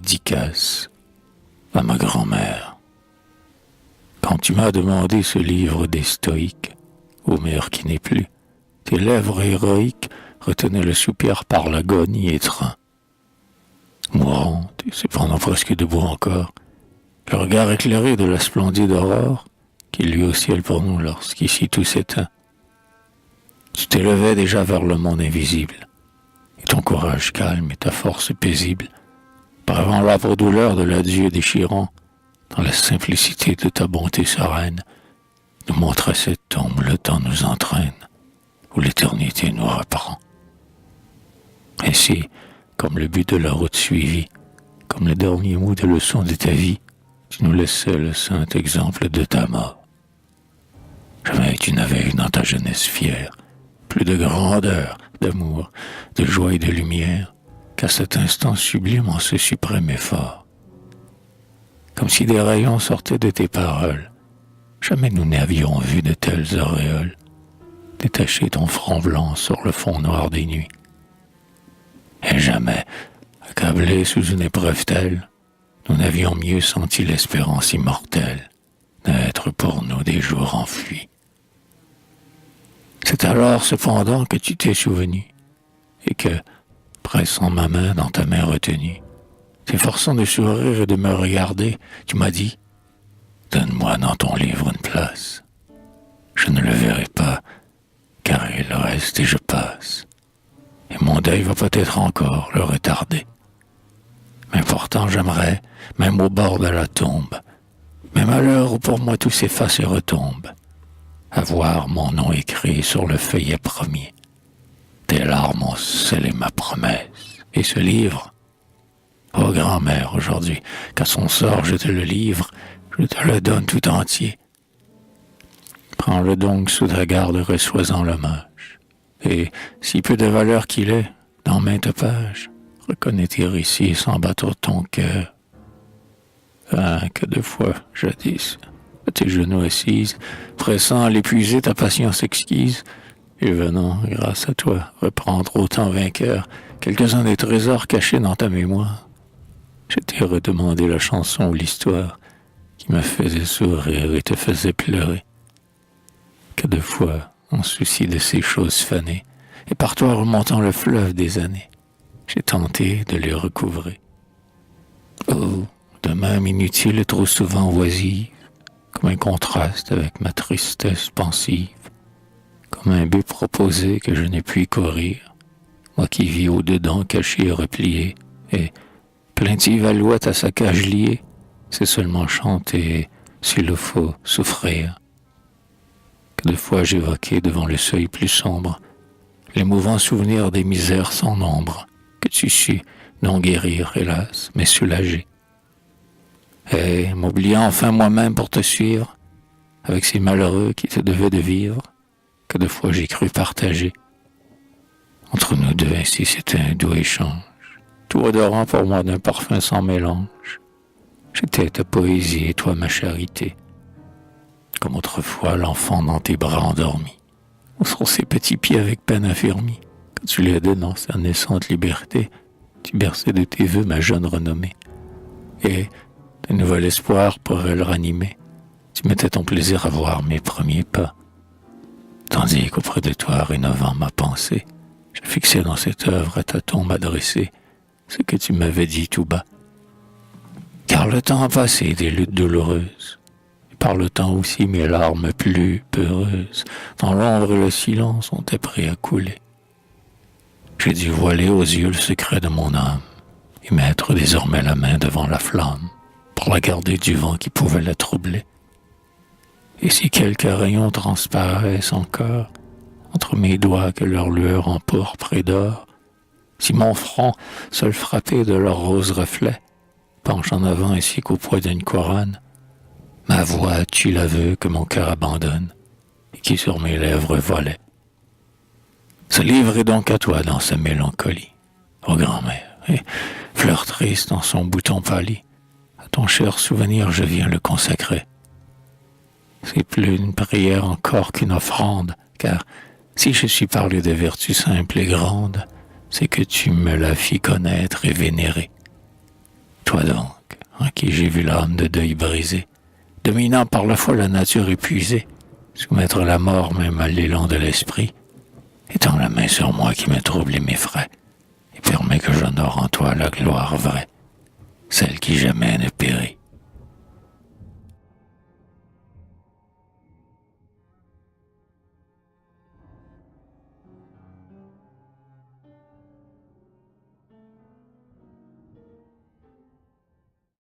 dédicace à ma grand-mère. Quand tu m'as demandé ce livre des stoïques, Homère qui n'est plus, tes lèvres héroïques retenaient le soupir par l'agonie étreint. Mourante, et cependant presque debout encore, le regard éclairé de la splendide aurore, qui lui au ciel pour nous lorsqu'ici tout s'éteint. Tu t'élevais déjà vers le monde invisible, et ton courage calme et ta force paisible, bravant l'âpre douleur de l'adieu déchirant, dans la simplicité de ta bonté sereine, nous montraient cette tombe où le temps nous entraîne, où l'éternité nous reprend. Ainsi, comme le but de la route suivie, comme le dernier mot de leçon de ta vie, tu nous laissais le saint exemple de ta mort. Jamais tu n'avais eu dans ta jeunesse fière plus de grandeur, d'amour, de joie et de lumière qu'à cet instant sublime en ce suprême effort. Comme si des rayons sortaient de tes paroles, jamais nous n'avions vu de telles auréoles détacher ton front blanc sur le fond noir des nuits. Et jamais, accablés sous une épreuve telle, nous n'avions mieux senti l'espérance immortelle d'être pour nous des jours enfuis. C'est alors cependant que tu t'es souvenu, et que, pressant ma main dans ta main retenue, t'efforçant de sourire et de me regarder, tu m'as dit « Donne-moi dans ton livre une place. Je ne le verrai pas, car il reste et je passe. Et mon deuil va peut-être encore le retarder. Mais pourtant j'aimerais, même au bord de la tombe, même à l'heure où pour moi tout s'efface et retombe, avoir mon nom écrit sur le feuillet premier. Tes larmes ont scellé ma promesse. Et ce livre, ô grand-mère, aujourd'hui, qu'à son sort je te le livre, je te le donne tout entier. Prends-le donc sous ta garde, reçois-en l'hommage. Et, si peu de valeur qu'il ait, dans maintes pages, reconnais tes récits sans battre ton cœur. Ah, que de fois, jadis, à tes genoux assise, pressant à l'épuiser ta patience exquise, et venant, grâce à toi, reprendre autant vainqueur quelques-uns des trésors cachés dans ta mémoire. Je t'ai redemandé la chanson ou l'histoire qui me faisait sourire et te faisait pleurer. Que de fois, en souci de ces choses fanées, et par toi remontant le fleuve des années, j'ai tenté de les recouvrer. Oh, de même inutile et trop souvent oisive, comme un contraste avec ma tristesse pensive, comme un but proposé que je n'ai pu courir, moi qui vis au-dedans caché et replié, et, plaintive alouette à sa cage liée, c'est seulement chanter, s'il le faut, souffrir. Que de fois j'évoquais devant le seuil plus sombre l'émouvant souvenir des misères sans nombre, que tu sus non guérir, hélas, mais soulager. Et, m'oubliant enfin moi-même pour te suivre, avec ces malheureux qui te devaient de vivre, que de fois j'ai cru partager. Entre nous deux, ainsi c'était un doux échange, tout odorant pour moi d'un parfum sans mélange. J'étais ta poésie et toi ma charité, comme autrefois l'enfant dans tes bras endormi, ou sur ses petits pieds avec peine affermis, quand tu l'aidais dans sa naissante liberté, tu berçais de tes vœux ma jeune renommée, et, de nouvel espoir pourrait le ranimer, tu mettais ton plaisir à voir mes premiers pas, tandis qu'auprès de toi, rénovant ma pensée, je fixais dans cette œuvre à ta tombe adressée ce que tu m'avais dit tout bas. Car le temps a passé des luttes douloureuses, et par le temps aussi mes larmes plus peureuses, dans l'ombre et le silence ont été prêts à couler. J'ai dû voiler aux yeux le secret de mon âme, et mettre désormais la main devant la flamme, pour la garder du vent qui pouvait la troubler. Et si quelques rayons transparaissent encore, entre mes doigts que leur lueur emporte et d'or, si mon front, seul frappé de leur rose reflet, penche en avant ainsi qu'au poids d'une couronne, ma voix tue l'aveu que mon cœur abandonne, et qui sur mes lèvres volait. Ce livre est donc à toi dans sa mélancolie, ô grand-mère, et, fleur triste dans son bouton pâli, à ton cher souvenir je viens le consacrer. C'est plus une prière encore qu'une offrande, car si je suis parlé de vertus simples et grandes, c'est que tu me la fis connaître et vénérer. Toi donc, en qui j'ai vu l'âme de deuil brisée, dominant par la foi la nature épuisée, soumettre la mort même à l'élan de l'esprit, étends la main sur moi qui me trouble et m'effraie, et permets que j'honore en toi la gloire vraie, celle qui jamais ne périt.